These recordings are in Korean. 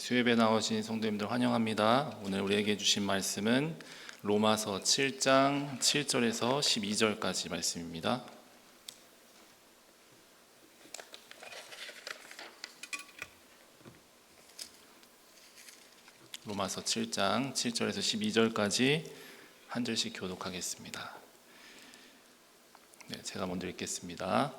수협에 나오신 성도님들 환영합니다. 오늘 우리에게 주신 말씀은 로마서 7장 7절에서 12절까지 말씀입니다. 로마서 7장 7절에서 12절까지 한 절씩 교독하겠습니다. 제가 먼저 읽겠습니다.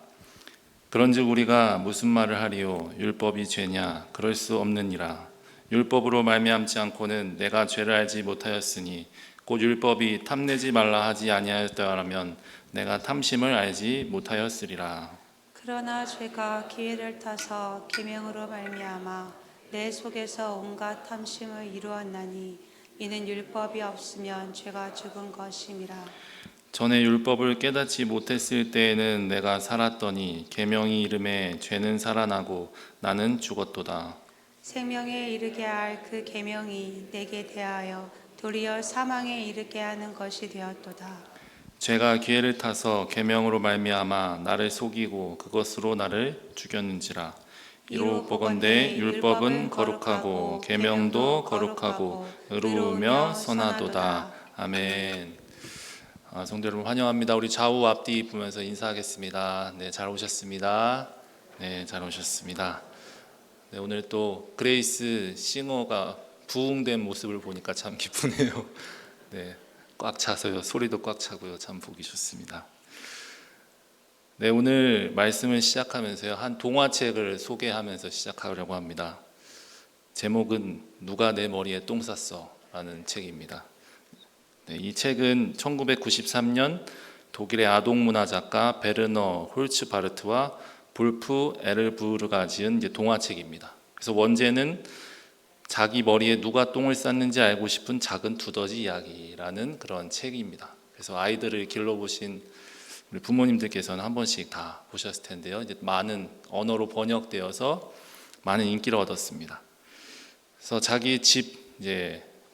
그런즉 우리가 무슨 말을 하리요? 율법이 죄냐? 그럴 수 없느니라. 율법으로 말미암지 않고는 내가 죄를 알지 못하였으니 곧 율법이 탐내지 말라 하지 아니하였더라면 내가 탐심을 알지 못하였으리라. 그러나 죄가 기회를 타서 계명으로 말미암아 내 속에서 온갖 탐심을 이루었나니 이는 율법이 없으면 죄가 죽은 것임이라. 전에 율법을 깨닫지 못했을 때에는 내가 살았더니 계명이 이름에 죄는 살아나고 나는 죽었도다. 생명에 이르게 할 그 계명이 내게 대하여 도리어 사망에 이르게 하는 것이 되었도다. 죄가 기회를 타서 계명으로 말미암아 나를 속이고 그것으로 나를 죽였는지라. 이로 보건대 율법은 거룩하고 계명도 거룩하고 의로우며 선하도다. 아멘. 성도 여러분 환영합니다. 우리 좌우 앞뒤 보면서 인사하겠습니다. 잘 오셨습니다. 잘 오셨습니다. 오늘 또 그레이스 싱어가 부흥된 모습을 보니까 참 기쁘네요. 꽉 차서요. 소리도 꽉 차고요. 참 보기 좋습니다. 오늘 말씀을 시작하면서요. 한 동화책을 소개하면서 시작하려고 합니다. 제목은 누가 내 머리에 똥 쌌어? 라는 책입니다. 이 책은 1993년 독일의 아동문화 작가 베르너 홀츠바르트와 볼프 에르부르가 지은 동화책입니다. 그래서 원제는 자기 머리에 누가 똥을 쌌는지 알고 싶은 작은 두더지 이야기라는 그런 책입니다. 그래서 아이들을 길러보신 우리 부모님들께서는 한 번씩 다 보셨을 텐데요. 이제 많은 언어로 번역되어서 많은 인기를 얻었습니다. 그래서 자기 집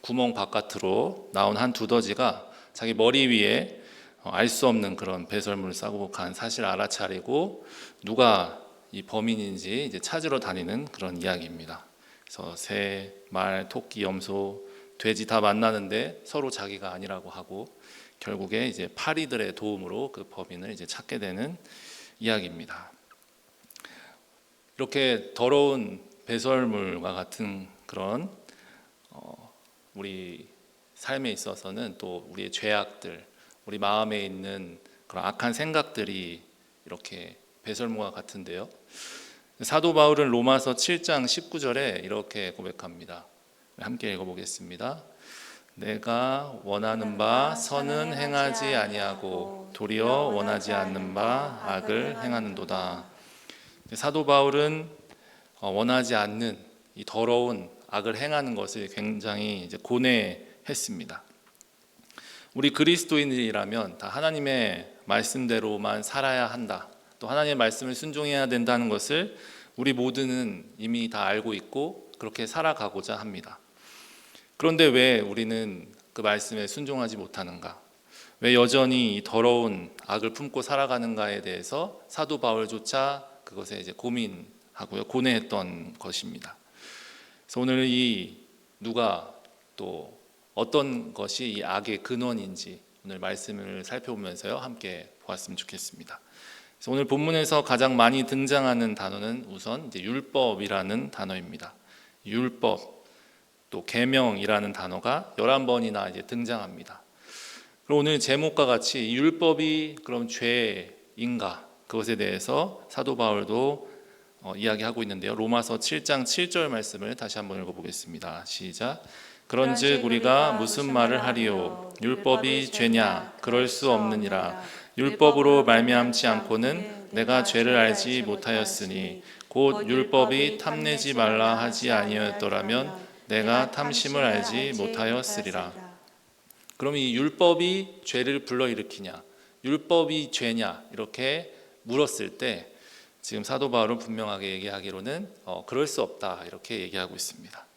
구멍 바깥으로 나온 한 두더지가 자기 머리 위에 알 수 없는 그런 배설물을 싸고 간 사실을 알아차리고 누가 이 범인인지 찾으러 다니는 그런 이야기입니다. 그래서 새, 말, 토끼, 염소, 돼지 다 만나는데 서로 자기가 아니라고 하고 결국에 파리들의 도움으로 그 범인을 찾게 되는 이야기입니다. 이렇게 더러운 배설물과 같은 그런 우리 삶에 있어서는 또 우리의 죄악들, 우리 마음에 있는 그런 악한 생각들이 이렇게 배설물과 같은데요. 사도 바울은 로마서 7장 19절에 이렇게 고백합니다. 함께 읽어보겠습니다. 내가 원하는 바 선은 행하지 아니하고 도리어 원하지 않는 바 악을 행하는도다. 사도 바울은 원하지 않는 이 더러운 악을 행하는 것을 굉장히 고뇌했습니다. 우리 그리스도인이라면 다 하나님의 말씀대로만 살아야 한다. 또 하나님의 말씀을 순종해야 된다는 것을 우리 모두는 이미 다 알고 있고 그렇게 살아가고자 합니다. 그런데 왜 우리는 그 말씀에 순종하지 못하는가? 왜 여전히 이 더러운 악을 품고 살아가는가에 대해서 사도 바울조차 그것에 고민하고요, 고뇌했던 것입니다. 그래서 오늘 이 누가 또 어떤 것이 이 악의 근원인지 오늘 말씀을 살펴보면서요 함께 보았으면 좋겠습니다. 그래서 오늘 본문에서 가장 많이 등장하는 단어는 우선 율법이라는 단어입니다. 율법, 또 계명이라는 단어가 11번이나 등장합니다. 그럼 오늘 제목과 같이 율법이 그럼 죄인가? 그것에 대해서 사도 바울도 이야기하고 있는데요. 로마서 7장 7절 말씀을 다시 한번 읽어보겠습니다. 시작. 그런즉 우리가 무슨 말을 하리요? 율법이 죄냐? 그럴 수 없느니라. 율법으로 말미암지 않고는 내가 죄를 알지 못하였으니 곧 율법이 탐내지 말라 하지 아니하였더라면 내가 탐심을 알지 못하였으리라. 그럼 이 율법이 죄를 불러일으키냐? 율법이 죄냐? 이렇게 물었을 때 지금 사도 바울은 분명하게 얘기하기로는 그럴 수 없다 이렇게 얘기하고 있습니다.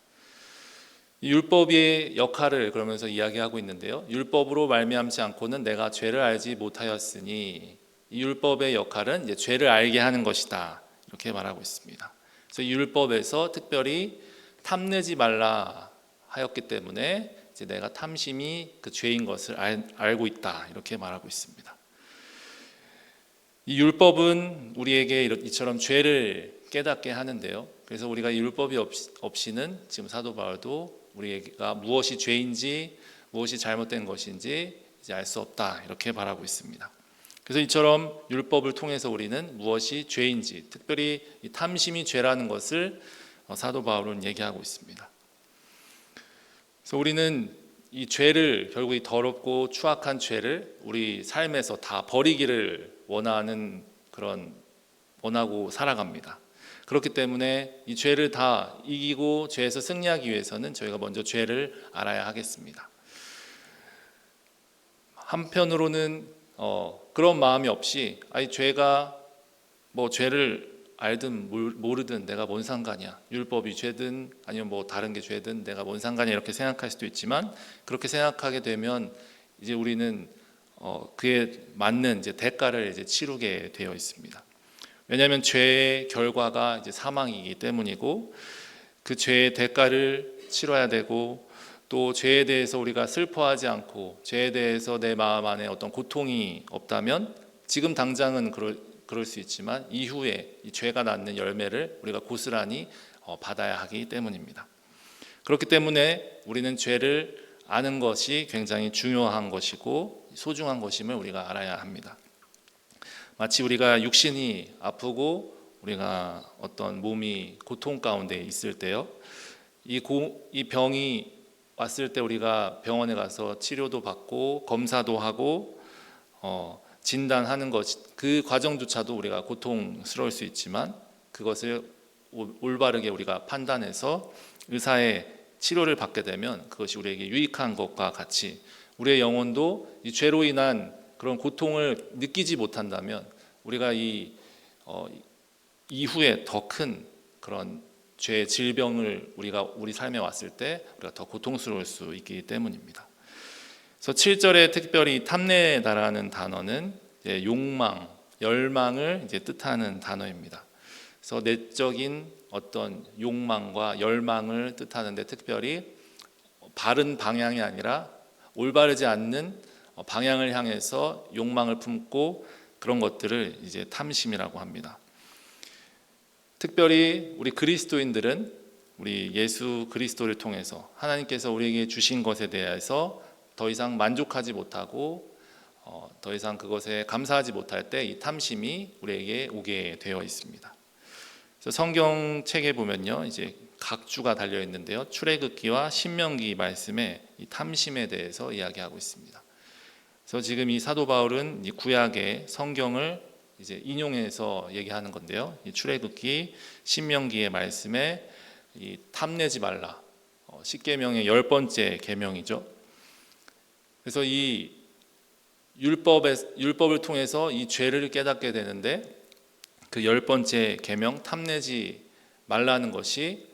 이 율법의 역할을 그러면서 이야기하고 있는데요. 율법으로 말미암지 않고는 내가 죄를 알지 못하였으니 이 율법의 역할은 죄를 알게 하는 것이다 이렇게 말하고 있습니다. 그래서 이 율법에서 특별히 탐내지 말라 하였기 때문에 이제 내가 탐심이 그 죄인 것을 알고 있다 이렇게 말하고 있습니다. 이 율법은 우리에게 이처럼 죄를 깨닫게 하는데요. 그래서 우리가 이 율법이 없이는 지금 사도 바울도 우리가 무엇이 죄인지 무엇이 잘못된 것인지 이제 알 수 없다 이렇게 말하고 있습니다. 그래서 이처럼 율법을 통해서 우리는 무엇이 죄인지, 특별히 이 탐심이 죄라는 것을 사도 바울은 얘기하고 있습니다. 그래서 우리는 이 죄를, 결국 이 더럽고 추악한 죄를 우리 삶에서 다 버리기를 원하고 살아갑니다. 그렇기 때문에 이 죄를 다 이기고 죄에서 승리하기 위해서는 저희가 먼저 죄를 알아야 하겠습니다. 한편으로는 그런 마음이 없이 죄가 죄를 알든 모르든 내가 뭔 상관이야, 율법이 죄든 아니면 다른 게 죄든 내가 뭔 상관이야 이렇게 생각할 수도 있지만, 그렇게 생각하게 되면 이제 우리는 그에 맞는 이제 대가를 이제 치르게 되어 있습니다. 왜냐하면 죄의 결과가 이제 사망이기 때문이고, 그 죄의 대가를 치러야 되고, 또 죄에 대해서 우리가 슬퍼하지 않고 죄에 대해서 내 마음 안에 어떤 고통이 없다면 지금 당장은 그럴 수 있지만 이후에 이 죄가 낳는 열매를 우리가 고스란히 받아야 하기 때문입니다. 그렇기 때문에 우리는 죄를 아는 것이 굉장히 중요한 것이고 소중한 것임을 우리가 알아야 합니다. 마치 우리가 육신이 아프고 우리가 어떤 몸이 고통 가운데 있을 때요, 이 병이 왔을 때 우리가 병원에 가서 치료도 받고 검사도 하고 진단하는 것, 그 과정조차도 우리가 고통스러울 수 있지만 그것을 올바르게 우리가 판단해서 의사의 치료를 받게 되면 그것이 우리에게 유익한 것과 같이 우리의 영혼도 이 죄로 인한 그런 고통을 느끼지 못한다면 우리가 이후에 더 큰 그런 죄의 질병을 우리 삶에 왔을 때 우리가 더 고통스러울 수 있기 때문입니다. 그래서 7절에 특별히 탐내다라는 단어는 욕망, 열망을 이제 뜻하는 단어입니다. 그래서 내적인 어떤 욕망과 열망을 뜻하는데, 특별히 바른 방향이 아니라 올바르지 않는 방향을 향해서 욕망을 품고 그런 것들을 이제 탐심이라고 합니다. 특별히 우리 그리스도인들은 우리 예수 그리스도를 통해서 하나님께서 우리에게 주신 것에 대해서 더 이상 만족하지 못하고 더 이상 그것에 감사하지 못할 때 이 탐심이 우리에게 오게 되어 있습니다. 그래서 성경책에 보면요, 이제 각 주가 달려 있는데요, 출애굽기와 신명기 말씀에 이 탐심에 대해서 이야기하고 있습니다. 그래서 지금 이 사도 바울은 이 구약의 성경을 이제 인용해서 얘기하는 건데요, 이 출애굽기, 신명기의 말씀에 이 탐내지 말라, 10계명의 10번째 계명이죠. 그래서 이 율법을 통해서 이 죄를 깨닫게 되는데, 그 10번째 계명 탐내지 말라는 것이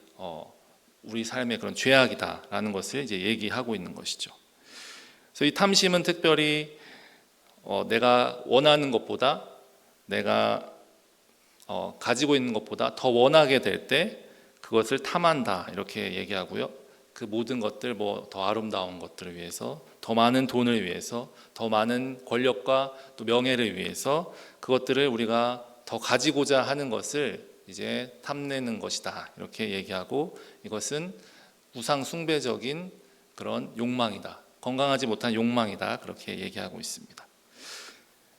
우리 삶의 그런 죄악이다라는 것을 이제 얘기하고 있는 것이죠. 그래서 이 탐심은 특별히 내가 원하는 것보다, 내가 가지고 있는 것보다 더 원하게 될 때 그것을 탐한다 이렇게 얘기하고요. 그 모든 것들, 더 아름다운 것들을 위해서, 더 많은 돈을 위해서, 더 많은 권력과 또 명예를 위해서 그것들을 우리가 더 가지고자 하는 것을 이제 탐내는 것이다 이렇게 얘기하고, 이것은 우상 숭배적인 그런 욕망이다, 건강하지 못한 욕망이다 그렇게 얘기하고 있습니다.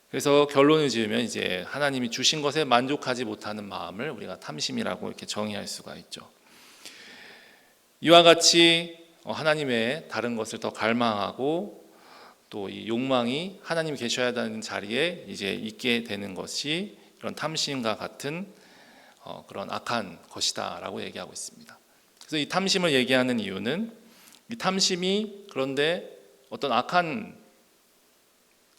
그래서 결론을 지으면 이제 하나님이 주신 것에 만족하지 못하는 마음을 우리가 탐심이라고 이렇게 정의할 수가 있죠. 이와 같이 하나님의 다른 것을 더 갈망하고 또 이 욕망이 하나님이 계셔야 하는 자리에 이제 있게 되는 것이 이런 탐심과 같은 그런 악한 것이다라고 얘기하고 있습니다. 그래서 이 탐심을 얘기하는 이유는, 이 탐심이 그런데 어떤 악한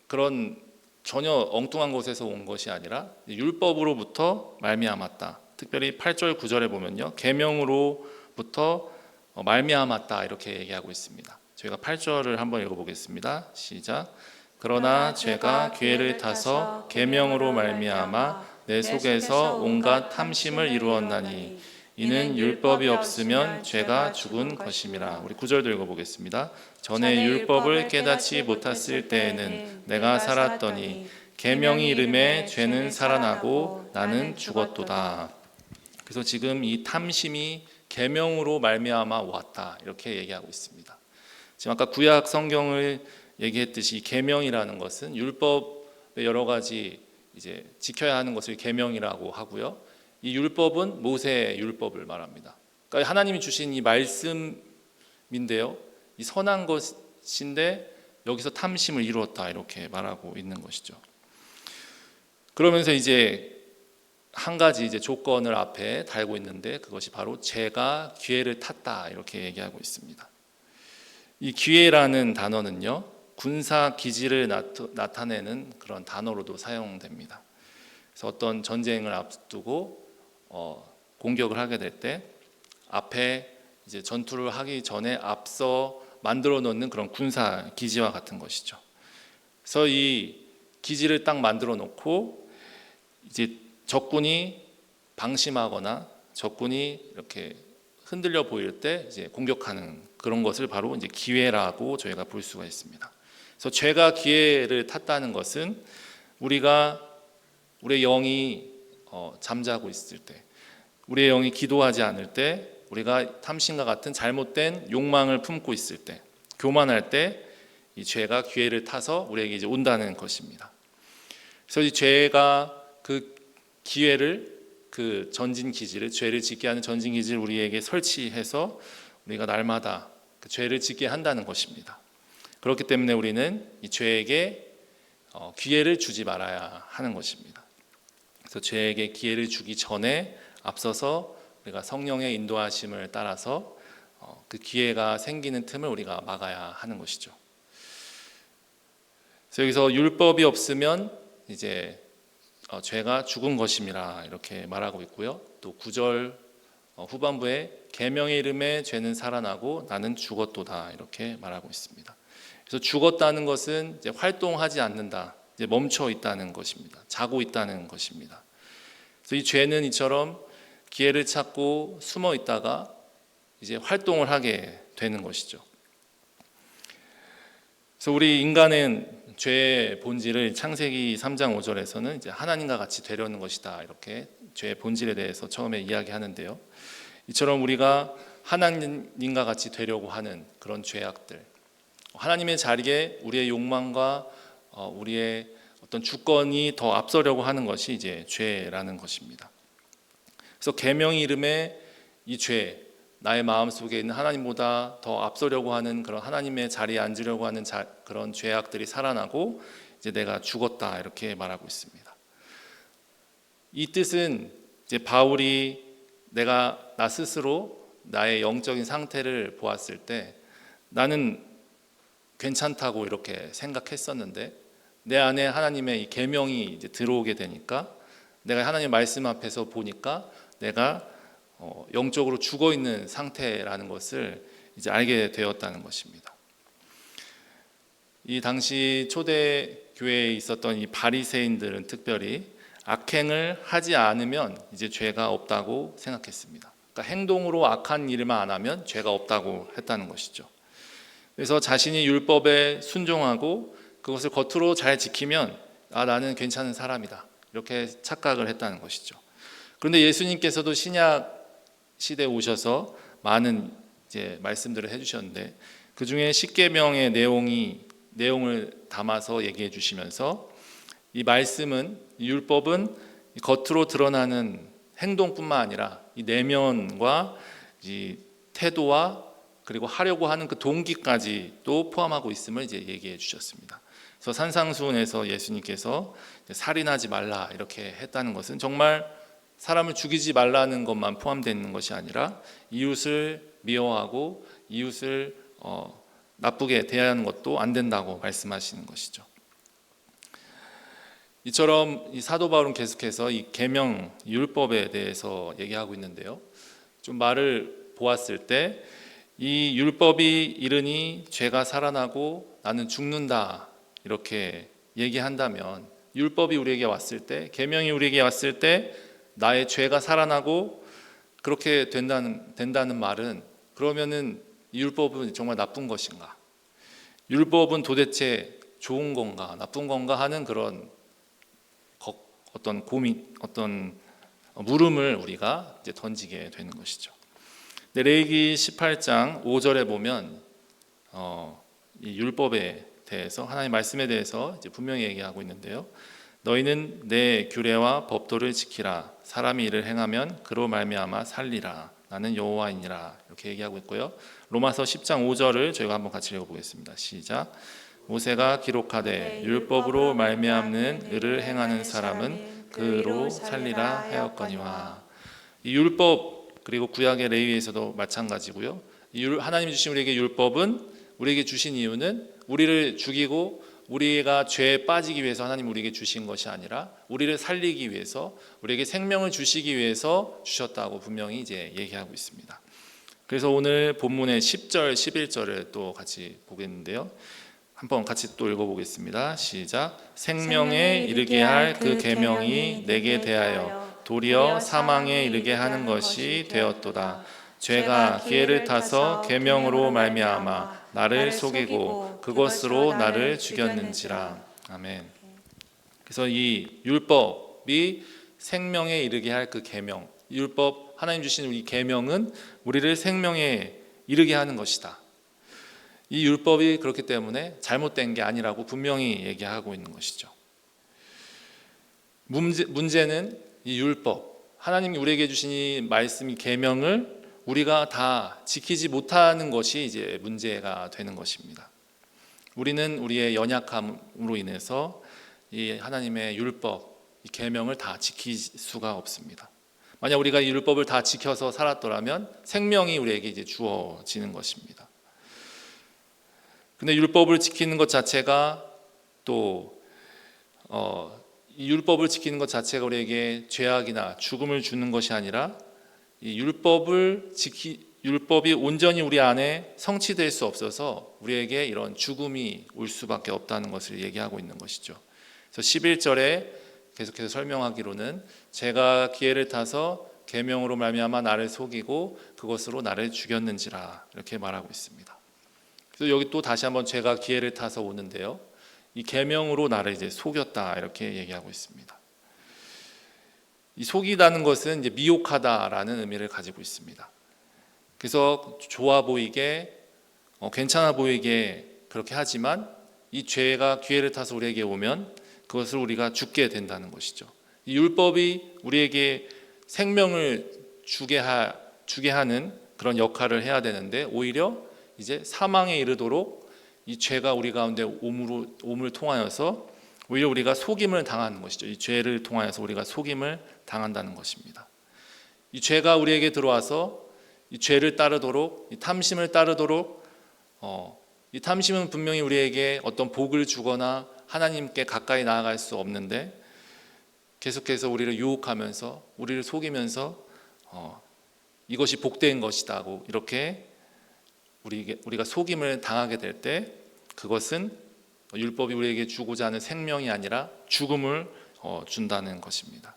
그런 전혀 엉뚱한 곳에서 온 것이 아니라 율법으로부터 말미암았다. 특별히 8절 9절에 보면요, 계명으로부터 말미암았다 이렇게 얘기하고 있습니다. 저희가 8절을 한번 읽어보겠습니다. 시작. 그러나 죄가 기회를 타서 계명으로 말미암아 내 속에서 온갖 탐심을 이루었나니 이는 율법이 없으면 죄가 죽은 것임이라. 우리 9절도 읽어보겠습니다. 전에 율법을 깨닫지 못했을 때에는 내가 살았더니 계명이 이름에 죄는 살아나고 나는 죽었도다. 그래서 지금 이 탐심이 계명으로 말미암아 왔다 이렇게 얘기하고 있습니다. 지금 아까 구약 성경을 얘기했듯이 계명이라는 것은 율법의 여러 가지 이제 지켜야 하는 것을 계명이라고 하고요. 이 율법은 모세의 율법을 말합니다. 그러니까 하나님이 주신 이 말씀인데요, 이 선한 것인데 여기서 탐심을 이루었다 이렇게 말하고 있는 것이죠. 그러면서 이제 한 가지 이제 조건을 앞에 달고 있는데 그것이 바로 죄가 기회를 탔다 이렇게 얘기하고 있습니다. 이 기회라는 단어는요, 군사 기지를 나타내는 그런 단어로도 사용됩니다. 그래서 어떤 전쟁을 앞두고 공격을 하게 될 때 앞에 이제 전투를 하기 전에 앞서 만들어 놓는 그런 군사 기지와 같은 것이죠. 그래서 이 기지를 딱 만들어 놓고 이제 적군이 방심하거나 적군이 이렇게 흔들려 보일 때 이제 공격하는 그런 것을 바로 이제 기회라고 저희가 볼 수가 있습니다. 그래서 죄가 기회를 탔다는 것은 우리의 영이 잠자고 있을 때, 우리의 영이 기도하지 않을 때, 우리가 탐심과 같은 잘못된 욕망을 품고 있을 때, 교만할 때 이 죄가 기회를 타서 우리에게 이제 온다는 것입니다. 그래서 이 죄가 그 기회를, 그 전진 기지를, 죄를 짓게 하는 전진 기지를 우리에게 설치해서 우리가 날마다 그 죄를 짓게 한다는 것입니다. 그렇기 때문에 우리는 이 죄에게 기회를 주지 말아야 하는 것입니다. 그래서 죄에게 기회를 주기 전에 앞서서 우리가 성령의 인도하심을 따라서 그 기회가 생기는 틈을 우리가 막아야 하는 것이죠. 그래서 여기서 율법이 없으면 이제 죄가 죽은 것임이라 이렇게 말하고 있고요. 또 9절 후반부에 계명의 이름에 죄는 살아나고 나는 죽었도다 이렇게 말하고 있습니다. 그래서 죽었다는 것은 이제 활동하지 않는다, 이제 멈춰 있다는 것입니다. 자고 있다는 것입니다. 그래서 이 죄는 이처럼 기회를 찾고 숨어 있다가 이제 활동을 하게 되는 것이죠. 그래서 우리 인간은 죄의 본질을 창세기 3장 5절에서는 이제 하나님과 같이 되려는 것이다 이렇게 죄의 본질에 대해서 처음에 이야기하는데요. 이처럼 우리가 하나님과 같이 되려고 하는 그런 죄악들, 하나님의 자리에 우리의 욕망과 우리의 어떤 주권이 더 앞서려고 하는 것이 이제 죄라는 것입니다. 그래서 계명의 이름에 이 죄, 나의 마음속에 있는 하나님보다 더 앞서려고 하는 그런 하나님의 자리에 앉으려고 하는 그런 죄악들이 살아나고 이제 내가 죽었다 이렇게 말하고 있습니다. 이 뜻은 이제 바울이 나 스스로 나의 영적인 상태를 보았을 때 나는 괜찮다고 이렇게 생각했었는데 내 안에 하나님의 이 계명이 이제 들어오게 되니까 내가 하나님 말씀 앞에서 보니까 내가 영적으로 죽어 있는 상태라는 것을 이제 알게 되었다는 것입니다. 이 당시 초대 교회에 있었던 이 바리새인들은 특별히 악행을 하지 않으면 이제 죄가 없다고 생각했습니다. 그러니까 행동으로 악한 일만 안 하면 죄가 없다고 했다는 것이죠. 그래서 자신이 율법에 순종하고 그것을 겉으로 잘 지키면 나는 괜찮은 사람이다 이렇게 착각을 했다는 것이죠. 그런데 예수님께서도 신약 시대에 오셔서 많은 이제 말씀들을 해주셨는데 그 중에 십계명의 내용을 담아서 얘기해 주시면서 이 말씀은, 이 율법은 겉으로 드러나는 행동뿐만 아니라 이 내면과 이 태도와 그리고 하려고 하는 그 동기까지도 포함하고 있음을 이제 얘기해 주셨습니다. 그래서 산상수훈에서 예수님께서 살인하지 말라 이렇게 했다는 것은 정말 사람을 죽이지 말라는 것만 포함되어 있는 것이 아니라 이웃을 미워하고 이웃을 나쁘게 대하는 것도 안 된다고 말씀하시는 것이죠. 이처럼 이 사도 바울은 계속해서 이 계명, 율법에 대해서 얘기하고 있는데요. 좀 말을 보았을 때 이 율법이 이르니 죄가 살아나고 나는 죽는다 이렇게 얘기한다면 율법이 우리에게 왔을 때, 계명이 우리에게 왔을 때 나의 죄가 살아나고 그렇게 된다는 말은 그러면은 이 율법은 정말 나쁜 것인가? 율법은 도대체 좋은 건가, 나쁜 건가 하는 그런 어떤 고민, 어떤 물음을 우리가 이제 던지게 되는 것이죠. 레위기 18장 5절에 보면 이 율법에 대해서 하나님의 말씀에 대해서 이제 분명히 얘기하고 있는데요. 너희는 내 규례와 법도를 지키라. 사람이 이를 행하면 그로 말미암아 살리라. 나는 여호와이니라. 이렇게 얘기하고 있고요. 로마서 10장 5절을 저희가 한번 같이 읽어보겠습니다. 시작. 모세가 기록하되 율법으로 말미암는 의를 행하는 사람은 그로 살리라 하였거니와. 이 율법 그리고 구약의 레위기에서도 마찬가지고요. 하나님 주신 우리에게 율법은 우리에게 주신 이유는 우리를 죽이고 우리가 죄에 빠지기 위해서 하나님 우리에게 주신 것이 아니라 우리를 살리기 위해서 우리에게 생명을 주시기 위해서 주셨다고 분명히 이제 얘기하고 있습니다. 그래서 오늘 본문의 10절, 11절을 또 같이 보겠는데요. 한번 같이 또 읽어보겠습니다. 시작. 생명에 이르게 할 그 계명이 내게 대하여 도리어 사망에 이르게 하는 것이 되었도다. 죄가 기회를 타서 계명으로 말미암아 나를 속이고 그것으로 나를 죽였는지라. 아멘. 그래서 이 율법이 생명에 이르게 할 그 계명, 율법 하나님 주신 이 계명은 우리를 생명에 이르게 하는 것이다. 이 율법이 그렇기 때문에 잘못된 게 아니라고 분명히 얘기하고 있는 것이죠. 문제는 이 율법, 하나님이 우리에게 주신 이 말씀, 이 계명을 우리가 다 지키지 못하는 것이 이제 문제가 되는 것입니다. 우리는 우리의 연약함으로 인해서 이 하나님의 율법, 이 계명을 다 지킬 수가 없습니다. 만약 우리가 이 율법을 다 지켜서 살았더라면 생명이 우리에게 이제 주어지는 것입니다. 근데 율법을 지키는 것 자체가 또 이 율법을 지키는 것 자체가 우리에게 죄악이나 죽음을 주는 것이 아니라 이 율법이 온전히 우리 안에 성취될 수 없어서 우리에게 이런 죽음이 올 수밖에 없다는 것을 얘기하고 있는 것이죠. 그래서 11절에 계속해서 설명하기로는 제가 기회를 타서 계명으로 말미암아 나를 속이고 그것으로 나를 죽였는지라 이렇게 말하고 있습니다. 그래서 여기 또 다시 한번 죄가 기회를 타서 오는데요. 이 계명으로 나를 이제 속였다 이렇게 얘기하고 있습니다. 이 속이다는 것은 이제 미혹하다라는 의미를 가지고 있습니다. 그래서 좋아 보이게 괜찮아 보이게 그렇게 하지만 이 죄가 기회를 타서 우리에게 오면 그것을 우리가 죽게 된다는 것이죠. 이 율법이 우리에게 생명을 주게 하는 그런 역할을 해야 되는데 오히려 이제 사망에 이르도록 이 죄가 우리 가운데 옴을 통하여서 오히려 우리가 속임을 당하는 것이죠. 이 죄를 통하여서 우리가 속임을 당한다는 것입니다. 이 죄가 우리에게 들어와서 이 죄를 따르도록, 이 탐심을 따르도록, 이 탐심은 분명히 우리에게 어떤 복을 주거나 하나님께 가까이 나아갈 수 없는데 계속해서 우리를 유혹하면서 우리를 속이면서 이것이 복된 것이다고 이렇게 우리가 속임을 당하게 될 때 그것은 율법이 우리에게 주고자 하는 생명이 아니라 죽음을 준다는 것입니다.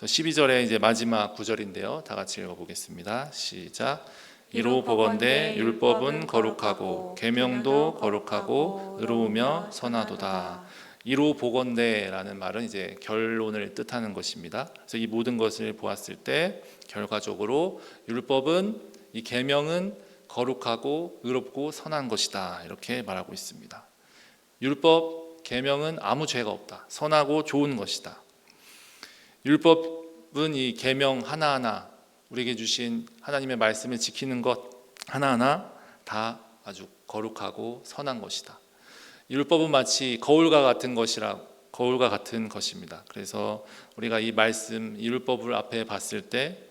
12절에 이제 마지막 구절인데요. 다 같이 읽어보겠습니다. 시작. 이로 보건대 율법은 거룩하고 계명도 거룩하고 의로우며 선하도다. 이로 보건대라는 말은 이제 결론을 뜻하는 것입니다. 그래서 이 모든 것을 보았을 때 결과적으로 율법은 이 계명은 거룩하고 의롭고 선한 것이다 이렇게 말하고 있습니다. 율법, 계명은 아무 죄가 없다. 선하고 좋은 것이다. 율법은 이 계명 하나하나 우리에게 주신 하나님의 말씀을 지키는 것 하나하나 다 아주 거룩하고 선한 것이다. 율법은 마치 거울과 같은 것입니다. 그래서 우리가 이 말씀, 이 율법을 앞에 봤을 때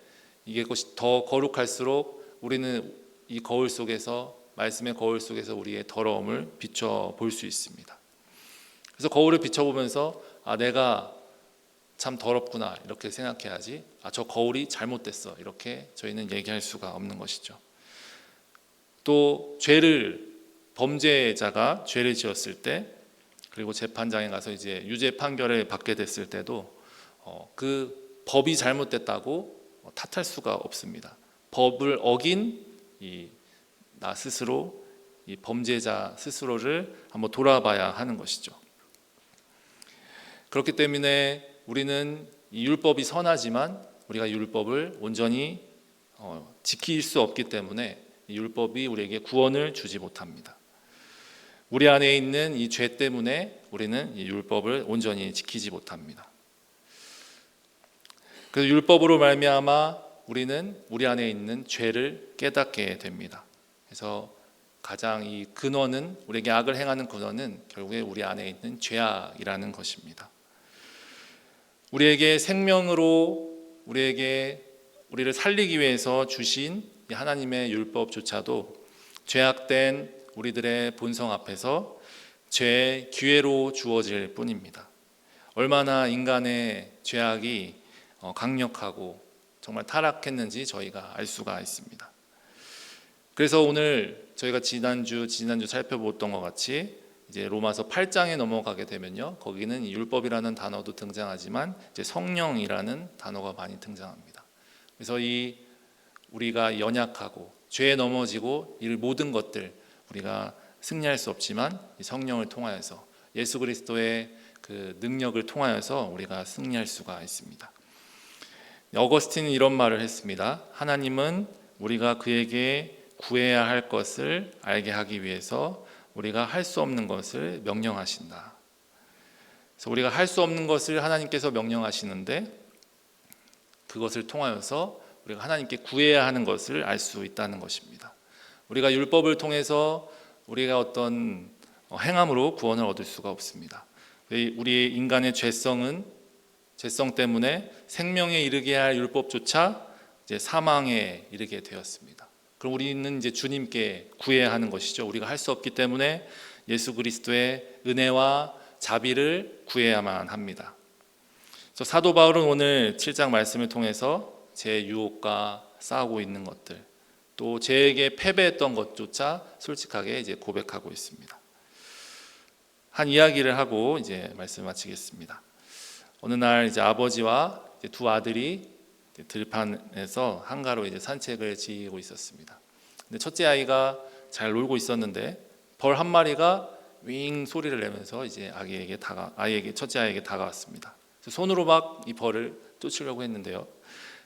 이게 것이 더 거룩할수록 우리는 이 거울 속에서 말씀의 거울 속에서 우리의 더러움을 비춰볼 수 있습니다. 그래서 거울을 비춰보면서 내가 참 더럽구나 이렇게 생각해야지 저 거울이 잘못됐어 이렇게 저희는 얘기할 수가 없는 것이죠. 또 범죄자가 죄를 지었을 때 그리고 재판장에 가서 이제 유죄 판결을 받게 됐을 때도 그 법이 잘못됐다고 탓할 수가 없습니다. 법을 어긴 나 스스로, 이 범죄자 스스로를 한번 돌아봐야 하는 것이죠. 그렇기 때문에 우리는 이 율법이 선하지만 우리가 율법을 온전히 지킬 수 없기 때문에 이 율법이 우리에게 구원을 주지 못합니다. 우리 안에 있는 이 죄 때문에 우리는 이 율법을 온전히 지키지 못합니다. 그래서 율법으로 말미암아 우리는 우리 안에 있는 죄를 깨닫게 됩니다. 그래서 가장 이 근원은, 우리에게 악을 행하는 근원은 결국에 우리 안에 있는 죄악이라는 것입니다. 우리에게 생명으로 우리를 살리기 위해서 주신 이 하나님의 율법조차도 죄악된 우리들의 본성 앞에서 죄의 기회로 주어질 뿐입니다. 얼마나 인간의 죄악이 강력하고 정말 타락했는지 저희가 알 수가 있습니다. 그래서 오늘 저희가 지난주 살펴보았던 것 같이 이제 로마서 8장에 넘어가게 되면요, 거기는 이 율법이라는 단어도 등장하지만 이제 성령이라는 단어가 많이 등장합니다. 그래서 우리가 연약하고 죄에 넘어지고 이 모든 것들 우리가 승리할 수 없지만 이 성령을 통하여서, 예수 그리스도의 그 능력을 통하여서 우리가 승리할 수가 있습니다. 어거스틴은 이런 말을 했습니다. 하나님은 우리가 그에게 구해야 할 것을 알게 하기 위해서 우리가 할 수 없는 것을 명령하신다. 그래서 우리가 할 수 없는 것을 하나님께서 명령하시는데, 그것을 통하여서 우리가 하나님께 구해야 하는 것을 알 수 있다는 것입니다. 우리가 율법을 통해서 우리가 어떤 행함으로 구원을 얻을 수가 없습니다. 우리 인간의 죄성 때문에 생명에 이르게 할 율법조차 이제 사망에 이르게 되었습니다. 그럼 우리는 이제 주님께 구해야 하는 것이죠. 우리가 할 수 없기 때문에 예수 그리스도의 은혜와 자비를 구해야만 합니다. 그래서 사도 바울은 오늘 7장 말씀을 통해서 제 유혹과 싸우고 있는 것들, 또 제에게 패배했던 것조차 솔직하게 이제 고백하고 있습니다. 한 이야기를 하고 이제 말씀 마치겠습니다. 어느 날 이제 아버지와 이제 두 아들이 들판에서 한가로 이제 산책을 지고 있었습니다. 근데 첫째 아이가 잘 놀고 있었는데 벌 한 마리가 윙 소리를 내면서 이제 첫째 아이에게 다가왔습니다. 그래서 손으로 막 이 벌을 쫓으려고 했는데요.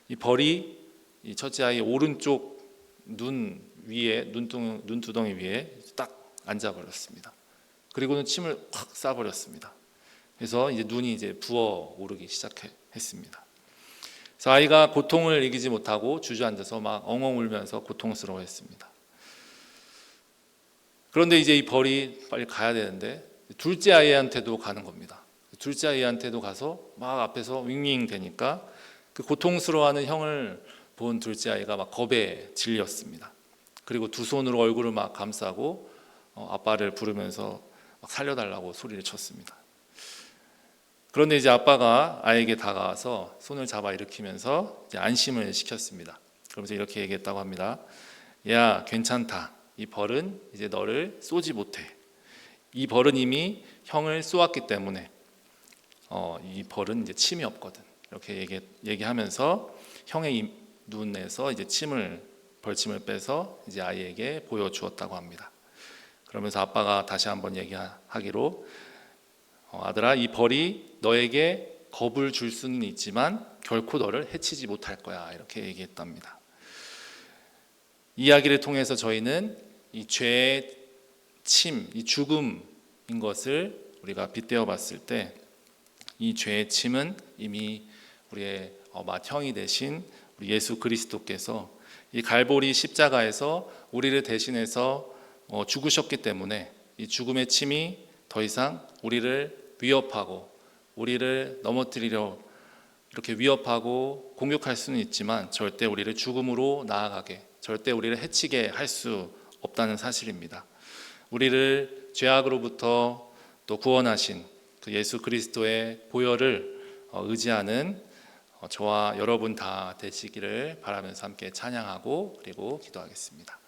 이 벌이 이 첫째 아이의 오른쪽 눈두덩이 위에 딱 앉아버렸습니다. 그리고는 침을 확 쏴버렸습니다. 그래서 이제 눈이 이제 부어 오르기 시작했습니다. 그래서 아이가 고통을 이기지 못하고 주저앉아서 막 엉엉 울면서 고통스러워했습니다. 그런데 이제 이 벌이 빨리 가야 되는데 둘째 아이한테도 가는 겁니다. 둘째 아이한테도 가서 막 앞에서 윙윙 되니까 그 고통스러워하는 형을 본 둘째 아이가 막 겁에 질렸습니다. 그리고 두 손으로 얼굴을 막 감싸고 아빠를 부르면서 막 살려달라고 소리를 쳤습니다. 그런데 이제 아빠가 아이에게 다가와서 손을 잡아 일으키면서 이제 안심을 시켰습니다. 그러면서 이렇게 얘기했다고 합니다. 야, 괜찮다. 이 벌은 이제 너를 쏘지 못해. 이 벌은 이미 형을 쏘았기 때문에 이 벌은 이제 침이 없거든. 이렇게 얘기하면서 형의 눈에서 이제 벌침을 빼서 이제 아이에게 보여주었다고 합니다. 그러면서 아빠가 다시 한번 얘기하기로, 아들아, 이 벌이 너에게 겁을 줄 수는 있지만 결코 너를 해치지 못할 거야. 이렇게 얘기했답니다. 이 이야기를 통해서 저희는 이 죄의 침, 이 죽음인 것을 우리가 빗대어 봤을 때, 이 죄의 침은 이미 우리의 맏형이 되신 우리 예수 그리스도께서 이 갈보리 십자가에서 우리를 대신해서 죽으셨기 때문에 이 죽음의 침이 더 이상 우리를 위협하고 우리를 넘어뜨리려 이렇게 위협하고 공격할 수는 있지만 절대 우리를 죽음으로 나아가게, 절대 우리를 해치게 할 수 없다는 사실입니다. 우리를 죄악으로부터 또 구원하신 그 예수 그리스도의 보혈을 의지하는 저와 여러분 다 되시기를 바라면서 함께 찬양하고 그리고 기도하겠습니다.